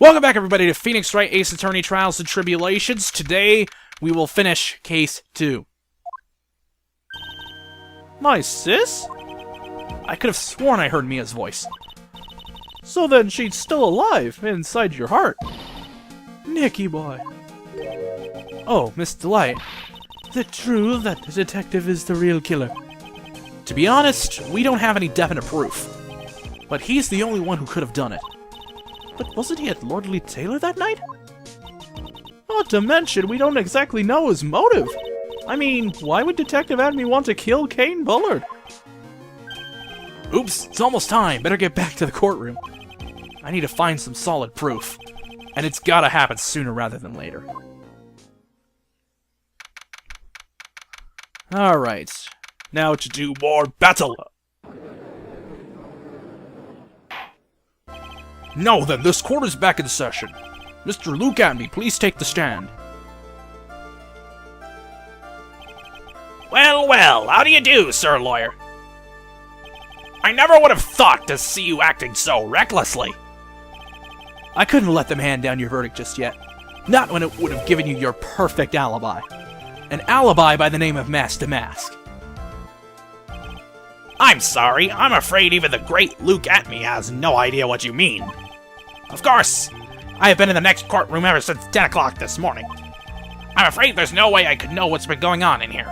Welcome back, everybody, to Phoenix Wright Ace Attorney Trials and Tribulations. Today, we will finish Case 2. My sis? I could have sworn I heard Mia's voice. So then she's still alive, inside your heart. Nicky boy. Oh, Miss Delight. Is it true that the detective is the real killer? To be honest, we don't have any definite proof. But he's the only one who could have done it. But wasn't he at Lord Lee Taylor that night? Not to mention, we don't exactly know his motive. I mean, why would Detective Adamy want to kill Kane Bullard? Oops, it's almost time. Better get back to the courtroom. I need to find some solid proof. And it's gotta happen sooner rather than later. Alright. Now to do more battle. Now then, this court is back in session. Mr. Luke Adamy, please take the stand. Well, well, how do you do, sir lawyer? I never would have thought to see you acting so recklessly. I couldn't let them hand down your verdict just yet. Not when it would have given you your perfect alibi. An alibi by the name of Master Mask. I'm sorry, I'm afraid even the great Luke Adamy has no idea what you mean. Of course, I have been in the next courtroom ever since 10 o'clock this morning. I'm afraid there's no way I could know what's been going on in here.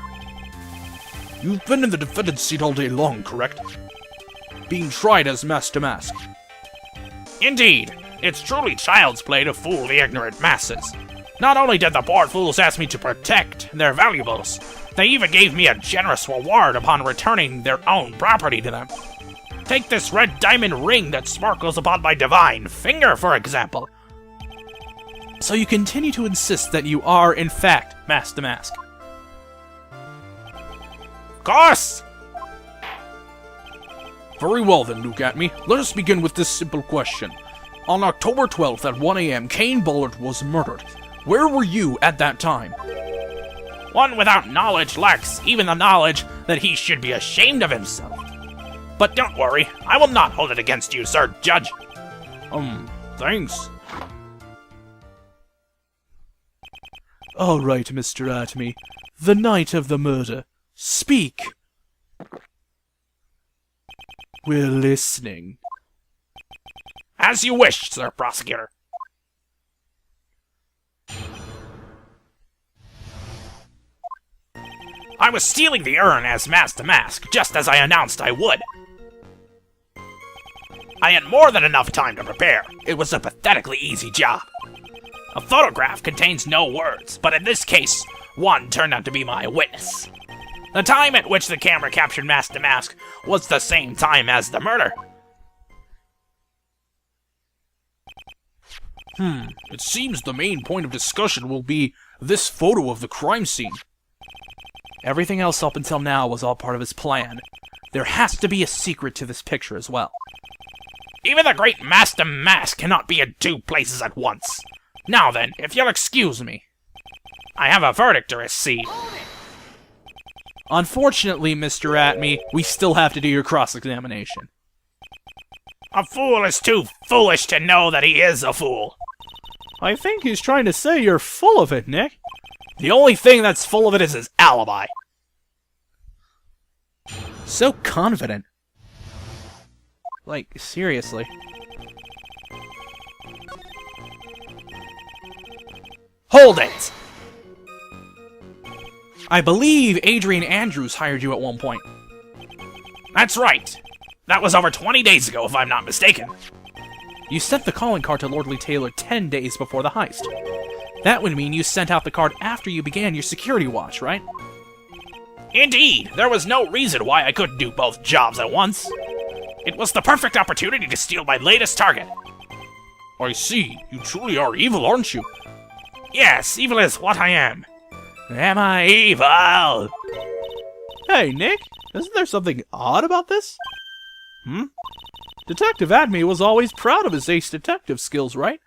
You've been in the defendant's seat all day long, correct? Being tried as Master Mask. Indeed, it's truly child's play to fool the ignorant masses. Not only did the poor fools ask me to protect their valuables, they even gave me a generous reward upon returning their own property to them. Take this red diamond ring that sparkles upon my divine finger, for example. So you continue to insist that you are, in fact, Master Mask? Of course! Very well then, Luke Adamy. Let us begin with this simple question. On October 12th at 1 a.m., Kane Bullard was murdered. Where were you at that time? One without knowledge lacks even the knowledge that he should be ashamed of himself. But don't worry, I will not hold it against you, Sir Judge. Thanks. All right, Mr. Adamy. The night of the murder. Speak. We're listening. As you wish, Sir Prosecutor. I was stealing the urn as Master Mask, just as I announced I would. I had more than enough time to prepare. It was a pathetically easy job. A photograph contains no words, but in this case, one turned out to be my witness. The time at which the camera captured Master Mask was the same time as the murder. It seems the main point of discussion will be this photo of the crime scene. Everything else up until now was all part of his plan. There has to be a secret to this picture as well. Even the great Master Mask cannot be in two places at once. Now then, if you'll excuse me. I have a verdict to receive. Unfortunately, Mr. Adamy, we still have to do your cross-examination. A fool is too foolish to know that he is a fool. I think he's trying to say you're full of it, Nick. The only thing that's full of it is his alibi. So confident. Like, seriously. Hold it! I believe Adrian Andrews hired you at one point. That's right. That was over 20 days ago, if I'm not mistaken. You sent the calling card to Lord Lee Taylor 10 days before the heist. That would mean you sent out the card after you began your security watch, right? Indeed, there was no reason why I couldn't do both jobs at once. It was the perfect opportunity to steal my latest target. I see. You truly are evil, aren't you? Yes, evil is what I am. Am I evil? Hey, Nick, isn't there something odd about this? Detective Adamy was always proud of his ace detective skills, right?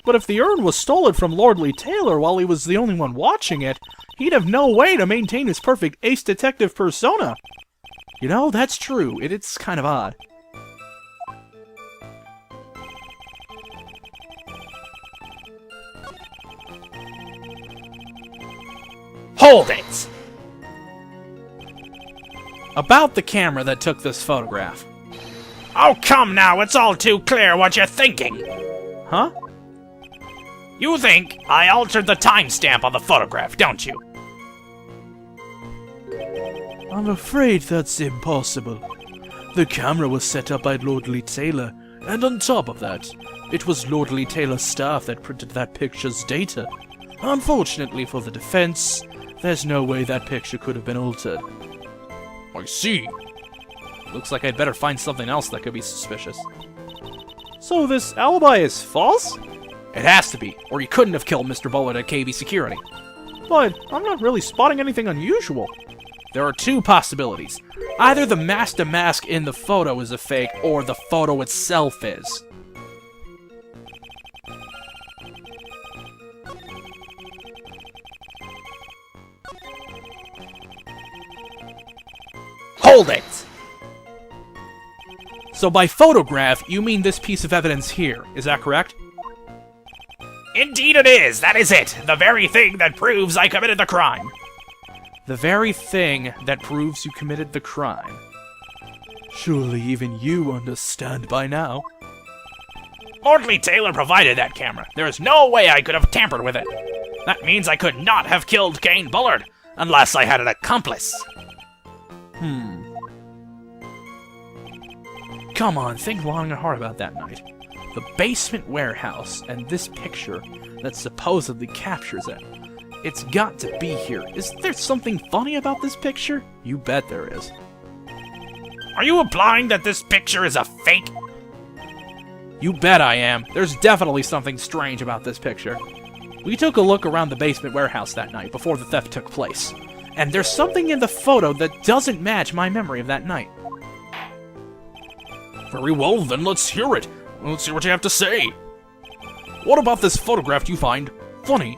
But if the urn was stolen from Lord Lee Taylor while he was the only one watching it, he'd have no way to maintain his perfect ace detective persona. You know, that's true. It's kind of odd. Hold it! About the camera that took this photograph. Oh, come now, it's all too clear what you're thinking. Huh? You think I altered the timestamp on the photograph, don't you? I'm afraid that's impossible. The camera was set up by Lord Lee Taylor, and on top of that, it was Lord Lee Taylor's staff that printed that picture's data. Unfortunately for the defense, there's no way that picture could have been altered. I see. Looks like I'd better find something else that could be suspicious. So this alibi is false? It has to be, or you couldn't have killed Mr. Bullet at KB Security. But I'm not really spotting anything unusual. There are two possibilities. Either the mask in the photo is a fake, or the photo itself is. Hold it! So by photograph, you mean this piece of evidence here, is that correct? Indeed it is, that is it! The very thing that proves I committed the crime! The very thing that proves you committed the crime. Surely even you understand by now. Lord Lee Taylor provided that camera. There is no way I could have tampered with it. That means I could not have killed Kane Bullard, unless I had an accomplice. Come on, think long and hard about that night. The basement warehouse and this picture that supposedly captures it. It's got to be here. Is there something funny about this picture? You bet there is. Are you implying that this picture is a fake? You bet I am. There's definitely something strange about this picture. We took a look around the basement warehouse that night before the theft took place. And there's something in the photo that doesn't match my memory of that night. Very well, then let's hear it. Let's see what you have to say. What about this photograph do you find funny?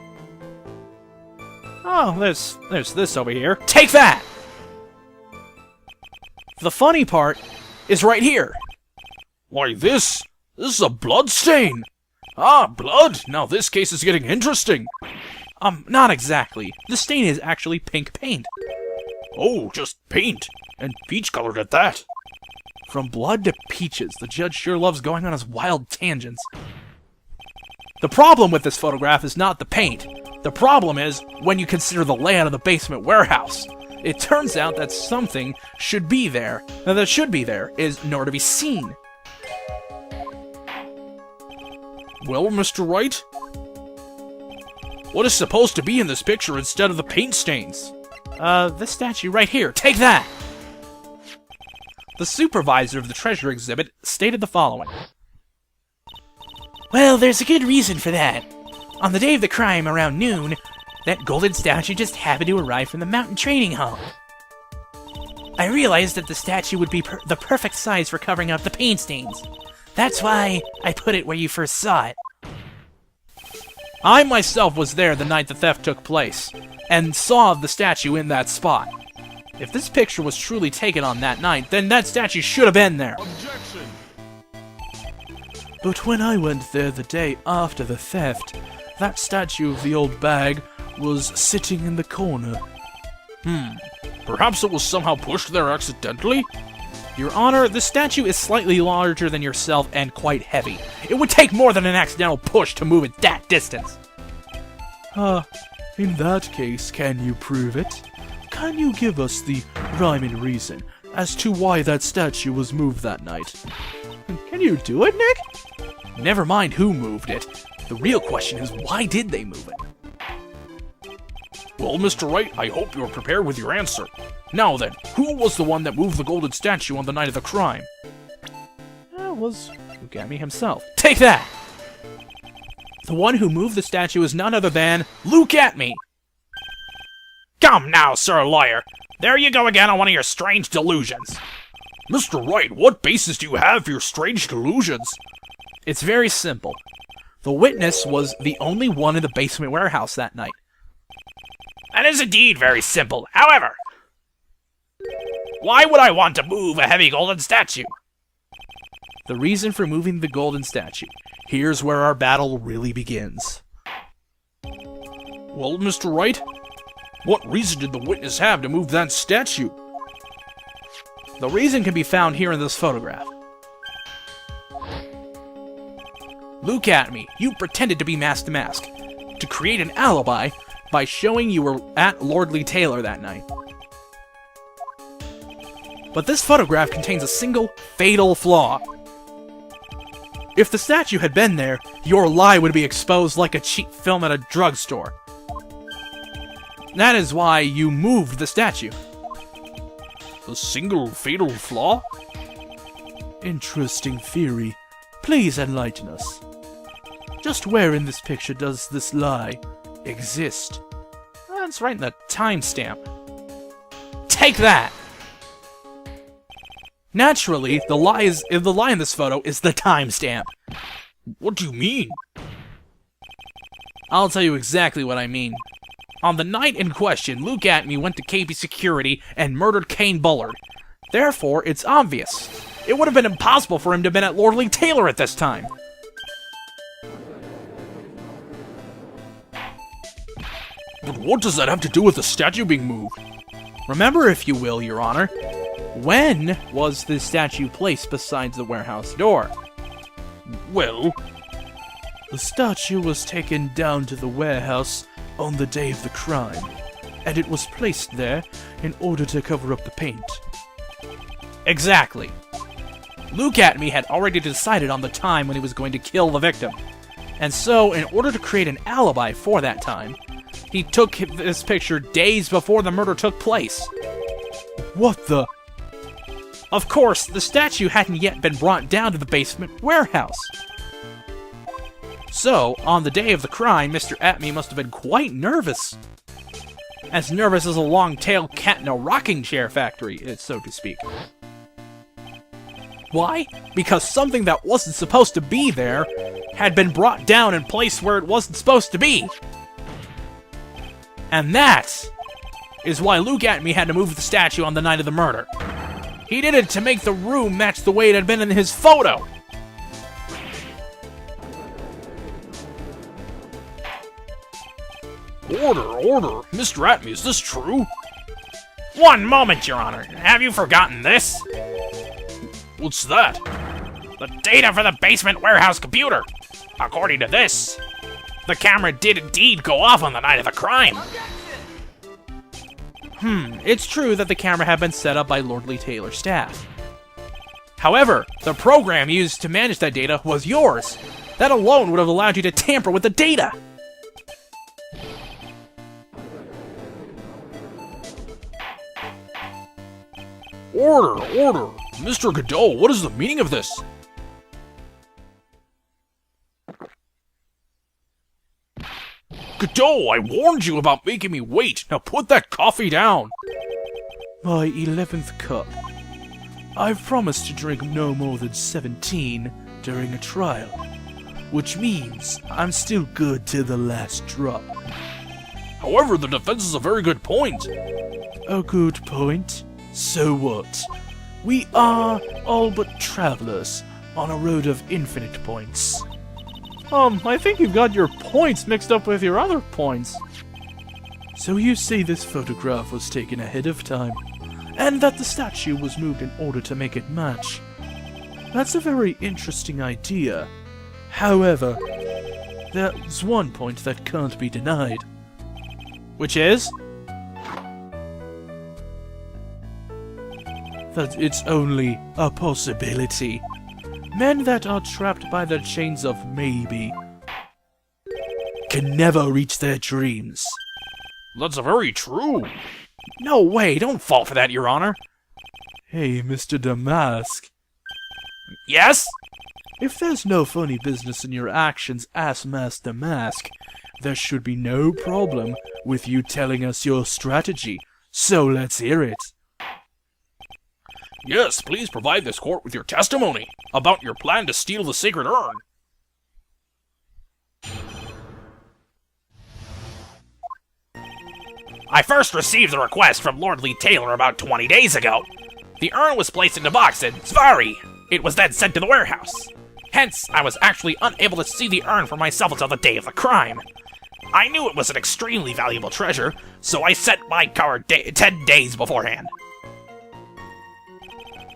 Oh, there's this over here. Take that! The funny part is right here. Why, this is a blood stain. Ah, blood. Now this case is getting interesting. Not exactly. The stain is actually pink paint. Oh, just paint. And peach-colored at that. From blood to peaches, the judge sure loves going on his wild tangents. The problem with this photograph is not the paint. The problem is when you consider the layout of the basement warehouse. It turns out that something should be there, and that should be there is nowhere to be seen. Well, Mr. Wright? What is supposed to be in this picture instead of the paint stains? This statue right here. Take that! The supervisor of the treasure exhibit stated the following. Well, there's a good reason for that. On the day of the crime, around noon, that golden statue just happened to arrive from the mountain training hall. I realized that the statue would be the perfect size for covering up the paint stains. That's why I put it where you first saw it. I myself was there the night the theft took place, and saw the statue in that spot. If this picture was truly taken on that night, then that statue should have been there. Objection! But when I went there the day after the theft, that statue of the old bag was sitting in the corner. Perhaps it was somehow pushed there accidentally? Your Honor, the statue is slightly larger than yourself and quite heavy. It would take more than an accidental push to move it that distance. In that case, can you prove it? Can you give us the rhyme and reason as to why that statue was moved that night? Can you do it, Nick? Never mind who moved it. The real question is, why did they move it? Well, Mr. Wright, I hope you're prepared with your answer. Now then, who was the one that moved the golden statue on the night of the crime? That was Lugami himself. Take that! The one who moved the statue is none other than Luke at me. Come now, Sir Lawyer. There you go again on one of your strange delusions. Mr. Wright, what basis do you have for your strange delusions? It's very simple. The witness was the only one in the basement warehouse that night. That is indeed very simple. However, why would I want to move a heavy golden statue? The reason for moving the golden statue. Here's where our battle really begins. Well, Mr. Wright? What reason did the witness have to move that statue? The reason can be found here in this photograph. Look at me. You pretended to be Mask to Mask to create an alibi by showing you were at Lordly Taylor that night. But this photograph contains a single fatal flaw. If the statue had been there, your lie would be exposed like a cheap film at a drugstore. That is why you moved the statue. A single fatal flaw? Interesting theory. Please enlighten us. Just where in this picture does this lie exist? That's right in the timestamp. Take that! Naturally, the lie in this photo is the timestamp. What do you mean? I'll tell you exactly what I mean. On the night in question, Luke Atney went to KB Security and murdered Kane Bullard. Therefore, it's obvious. It would have been impossible for him to have been at Lordly Taylor at this time. But what does that have to do with the statue being moved? Remember, if you will, Your Honor, when was this statue placed beside the warehouse door? Well, the statue was taken down to the warehouse on the day of the crime, and it was placed there in order to cover up the paint. Exactly. Luke Atney had already decided on the time when he was going to kill the victim, and so in order to create an alibi for that time, he took this picture days before the murder took place. What the? Of course, the statue hadn't yet been brought down to the basement warehouse. So, on the day of the crime, Mr. Atney must have been quite nervous. As nervous as a long-tailed cat in a rocking chair factory, so to speak. Why? Because something that wasn't supposed to be there had been brought down and placed where it wasn't supposed to be. And that is why Luke Atney had to move the statue on the night of the murder. He did it to make the room match the way it had been in his photo. Order. Mr. Atney, is this true? One moment, Your Honor. Have you forgotten this? What's that? The data for the basement warehouse computer. According to this, the camera did indeed go off on the night of the crime. It's true that the camera had been set up by Lordly Taylor staff. However, the program used to manage that data was yours. That alone would have allowed you to tamper with the data. Order! Mr. Godot, what is the meaning of this? Godot, I warned you about making me wait. Now put that coffee down. My 11th cup. I've promised to drink no more than 17 during a trial, which means I'm still good to the last drop. However, the defense is a very good point. A good point? So what? We are all but travelers on a road of infinite points. I think you've got your points mixed up with your other points. So you say this photograph was taken ahead of time, and that the statue was moved in order to make it match. That's a very interesting idea. However, there's one point that can't be denied. Which is? That it's only a possibility. Men that are trapped by the chains of maybe can never reach their dreams. That's very true. No way, don't fall for that, Your Honor. Hey, Mr. Damask. Yes? If there's no funny business in your actions as Master Mask, there should be no problem with you telling us your strategy. So let's hear it. Yes, please provide this court with your testimony about your plan to steal the sacred urn. I first received the request from Lordly Taylor about 20 days ago. The urn was placed in a box in Svari. It was then sent to the warehouse. Hence, I was actually unable to see the urn for myself until the day of the crime. I knew it was an extremely valuable treasure, so I set my card 10 days beforehand.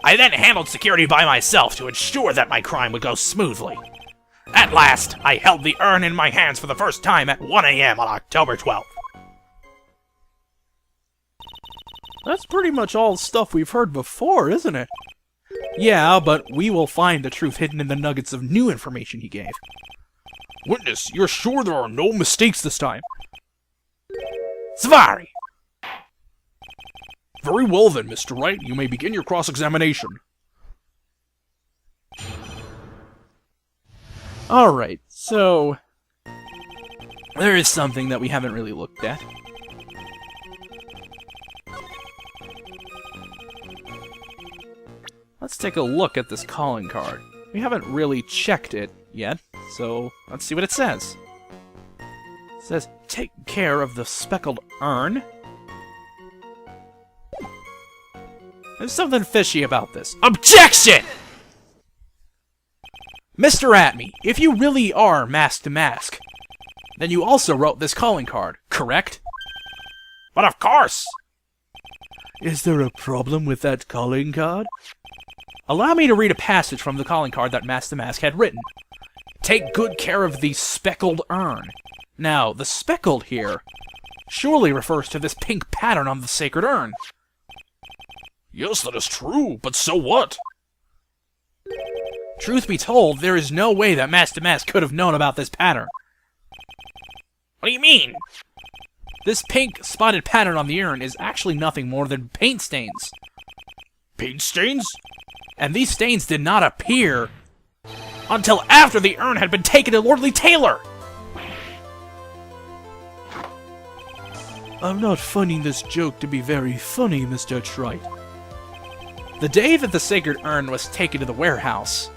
I then handled security by myself to ensure that my crime would go smoothly. At last, I held the urn in my hands for the first time at 1 a.m. on October 12th. That's pretty much all stuff we've heard before, isn't it? Yeah, but we will find the truth hidden in the nuggets of new information he gave. Witness, you're sure there are no mistakes this time? Svari! Very well then, Mr. Wright. You may begin your cross-examination. Alright, so... there is something that we haven't really looked at. Let's take a look at this calling card. We haven't really checked it yet, so let's see what it says. It says, take care of the speckled urn. There's something fishy about this. Objection! Mr. Atme, if you really are Mask to Mask, then you also wrote this calling card, correct? But of course! Is there a problem with that calling card? Allow me to read a passage from the calling card that Mask to Mask had written. Take good care of the speckled urn. Now, the speckled here surely refers to this pink pattern on the sacred urn. Yes, that is true, but so what? Truth be told, there is no way that Mask to Mask could have known about this pattern. What do you mean? This pink spotted pattern on the urn is actually nothing more than paint stains. Paint stains? And these stains did not appear until after the urn had been taken to Lordly Taylor! I'm not finding this joke to be very funny, Mr. Wright. The day that the sacred urn was taken to the warehouse,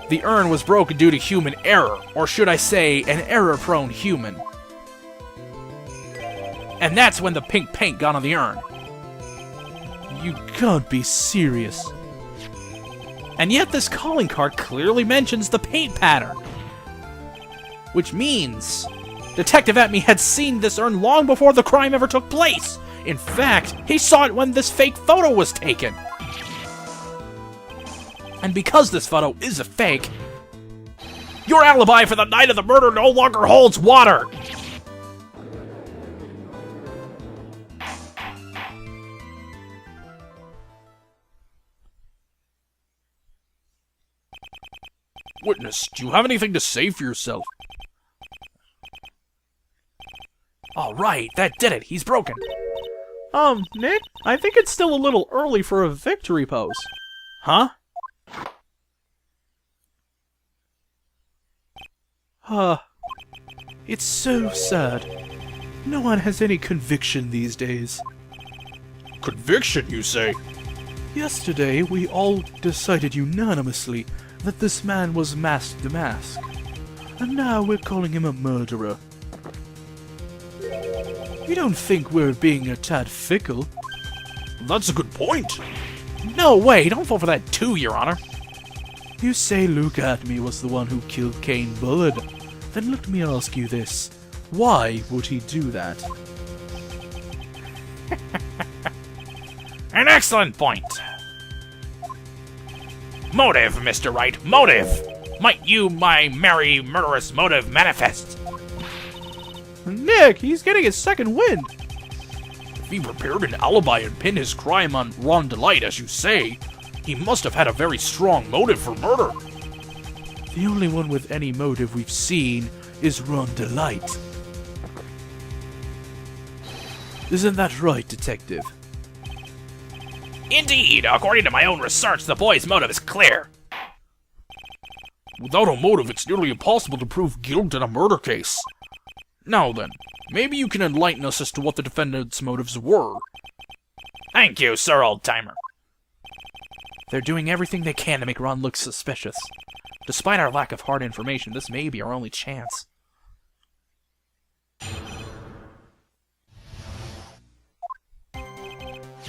the urn was broken due to human error, or should I say, an error-prone human. And that's when the pink paint got on the urn. You can't be serious. And yet this calling card clearly mentions the paint pattern. Which means Detective Atme had seen this urn long before the crime ever took place. In fact, he saw it when this fake photo was taken. And because this photo is a fake, your alibi for the night of the murder no longer holds water! Witness, do you have anything to say for yourself? Alright, that did it. He's broken. Nick? I think it's still a little early for a victory pose. Huh? It's so sad. No one has any conviction these days. Conviction, you say? Yesterday, we all decided unanimously that this man was Mask to Mask. And now we're calling him a murderer. You don't think we're being a tad fickle? That's a good point. No way, don't fall for that too, Your Honor. You say Luke Atme was the one who killed Kane Bullard. Then let me ask you this. Why would he do that? An excellent point. Motive, Mr. Wright, motive! Might you, my merry, murderous motive manifest? Nick, he's getting his second wind! If he prepared an alibi and pinned his crime on Ron Delight, as you say, he must have had a very strong motive for murder. The only one with any motive we've seen is Ron Delight. Isn't that right, Detective? Indeed, according to my own research, the boy's motive is clear. Without a motive, it's nearly impossible to prove guilt in a murder case. Now then, maybe you can enlighten us as to what the defendant's motives were. Thank you, Sir Old-Timer. They're doing everything they can to make Ron look suspicious. Despite our lack of hard information, this may be our only chance.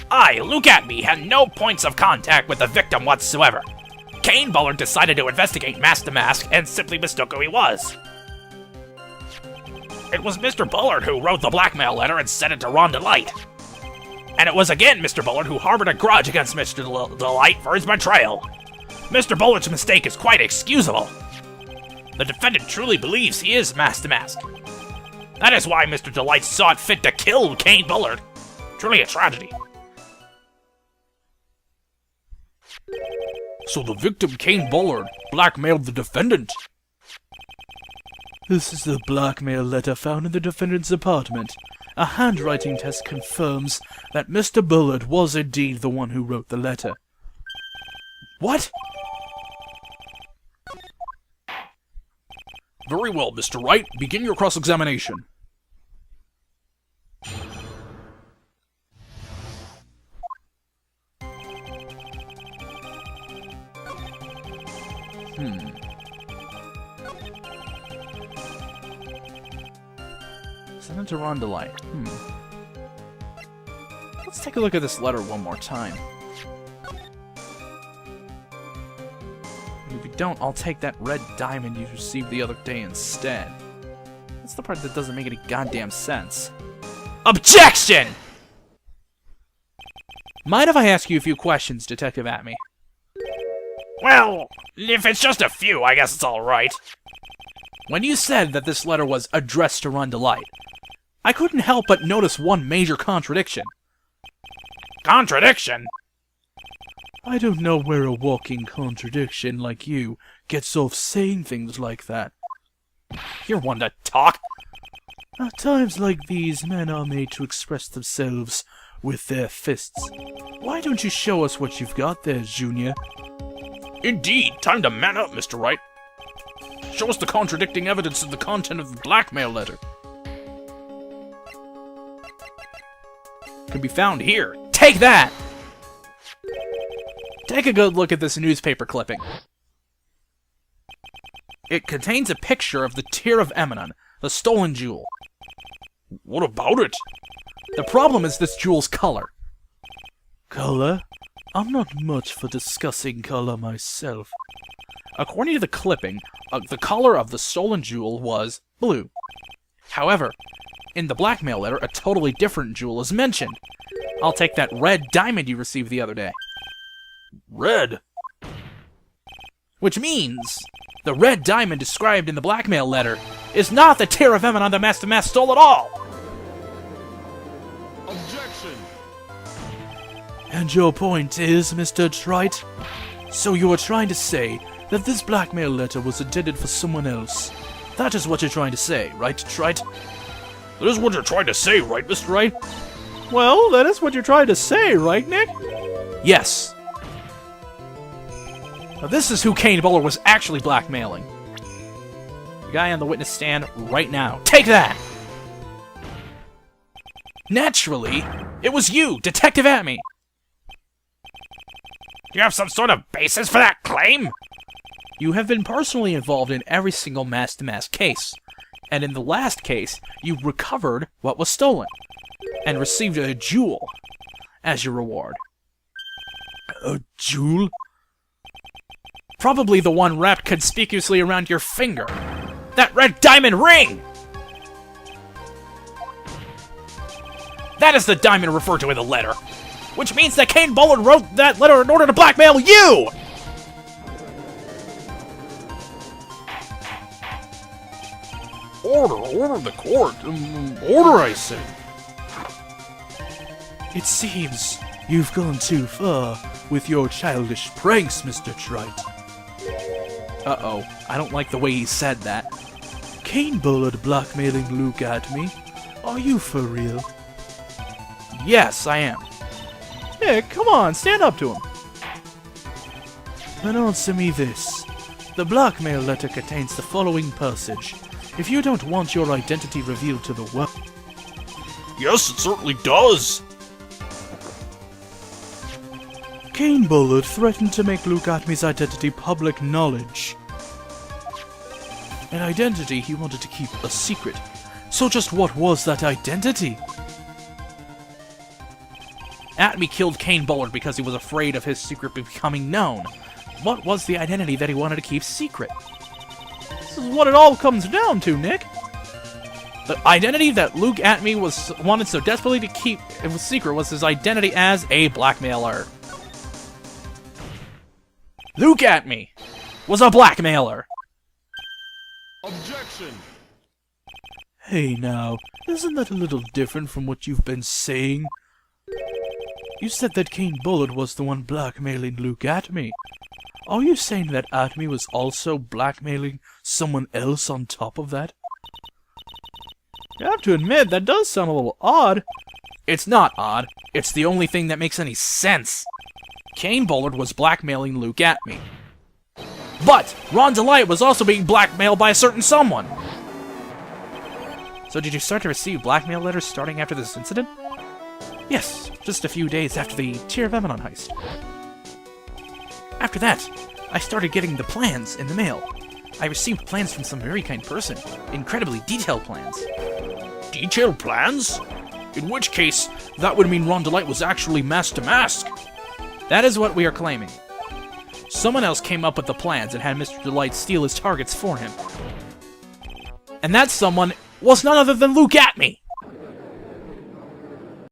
I, Luke Atme, had no points of contact with the victim whatsoever. Kane Bullard decided to investigate Mask to Mask and simply mistook who he was. It was Mr. Bullard who wrote the blackmail letter and sent it to Ron Delight. And it was again Mr. Bullard who harbored a grudge against Mr. Delight for his betrayal. Mr. Bullard's mistake is quite excusable. The defendant truly believes he is Master Mask. That is why Mr. Delight saw it fit to kill Kane Bullard. Truly a tragedy. So the victim, Kane Bullard, blackmailed the defendant. This is the blackmail letter found in the defendant's apartment. A handwriting test confirms that Mr. Bullard was indeed the one who wrote the letter. What? Very well, Mr. Wright. Begin your cross-examination. Send it to Ron Delight. Let's take a look at this letter one more time. And if you don't, I'll take that red diamond you received the other day instead. That's the part that doesn't make any goddamn sense. Objection! Mind if I ask you a few questions, Detective Atme? Well, if it's just a few, I guess it's alright. When you said that this letter was addressed to Ron Delight, I couldn't help but notice one major contradiction. Contradiction? I don't know where a walking contradiction like you gets off saying things like that. You're one to talk. At times like these, men are made to express themselves with their fists. Why don't you show us what you've got there, Junior? Indeed, time to man up, Mr. Wright. Show us the contradicting evidence of the content of the blackmail letter. Can be found here. Take that! Take a good look at this newspaper clipping. It contains a picture of the Tear of Emanon, the stolen jewel. What about it? The problem is this jewel's color. Color? I'm not much for discussing color myself. According to the clipping, the color of the stolen jewel was blue. However, in the blackmail letter, a totally different jewel is mentioned. I'll take that red diamond you received the other day. Red? Which means the red diamond described in the blackmail letter is not the Tear of Emanon the Master Mask stole at all! Objection! And your point is, Mr. Wright? So you are trying to say that this blackmail letter was intended for someone else. That is what you're trying to say, right, Wright? That is what you're trying to say, right, Mr. Wright? Well, that is what you're trying to say, right, Nick? Yes. Now, this is who Kane Bullard was actually blackmailing. The guy on the witness stand right now. Take that! Naturally, it was you, Detective Atme. You have some sort of basis for that claim? You have been personally involved in every single mask-to-mask case. And in the last case, you recovered what was stolen. And received a jewel as your reward. A jewel? Probably the one wrapped conspicuously around your finger. That red diamond ring! That is the diamond referred to in the letter. Which means that Kane Bullard wrote that letter in order to blackmail you! Order the court. Order, I say. It seems you've gone too far with your childish pranks, Mr. Wright. Uh-oh, I don't like the way he said that. Kane Bullard blackmailing Luke Atme? Are you for real? Yes, I am. Nick, come on, stand up to him. Then answer me this. The blackmail letter contains the following passage. If you don't want your identity revealed to the world... Yes, it certainly does. Kane Bullard threatened to make Luke Atme's identity public knowledge. An identity he wanted to keep a secret. So just what was that identity? Atme killed Kane Bullard because he was afraid of his secret becoming known. What was the identity that he wanted to keep secret? This is what it all comes down to, Nick. The identity that Luke Atme wanted so desperately to keep it was secret was his identity as a blackmailer. Luke Atme was a blackmailer. Objection! Hey now, isn't that a little different from what you've been saying? You said that Kane Bullard was the one blackmailing Luke Atme. Are you saying that Atme was also blackmailing someone else on top of that? You have to admit, that does sound a little odd. It's not odd. It's the only thing that makes any sense. Kane Bullard was blackmailing Luke Atme. But Ron DeLite was also being blackmailed by a certain someone. So did you start to receive blackmail letters starting after this incident? Yes, just a few days after the Tear of Emanon heist. After that, I started getting the plans in the mail. I received plans from some very kind person. Incredibly detailed plans. Detailed plans? In which case, that would mean Ron DeLite was actually mask to mask. That is what we are claiming. Someone else came up with the plans and had Mr. DeLite steal his targets for him. And that someone was none other than Luke Atme!